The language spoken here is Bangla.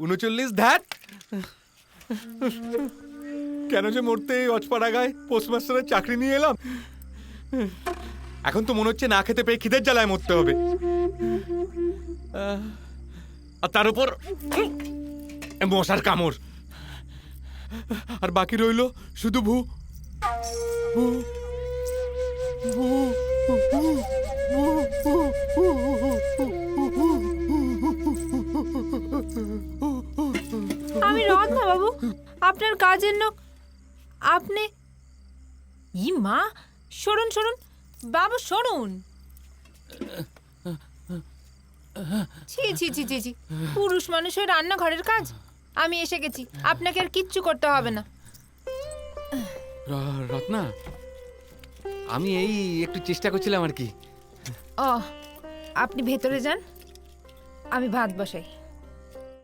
39 ধ্যাট। কেন যে মরতে অজপাড়াগায় পোস্টমাস্টারের চাকরি নিয়ে এলাম। এখন তো মনে হচ্ছে না খেতে পেয়ে খিদের জ্বালায় মরতে হবে। আর তার উপর মশার কামড়। আর বাকি রইল শুধু ভূ ভূ ভূ আমি রত্না বাবু, আপনার কাজের লোক। আপনি ই মা, সরুন সরুন বাবু, সরুন। ছি ছি ছি ছি ছি, পুরুষ মানুষের রান্নাঘরের কাজ। আমি এসে গেছি, আপনাকে আর কিচ্ছু করতে হবে না। রত্না, আমি এই একটু চেষ্টা করছিলাম আর কি। ও, আপনি ভেতরে যান, আমি ভাত বসাই।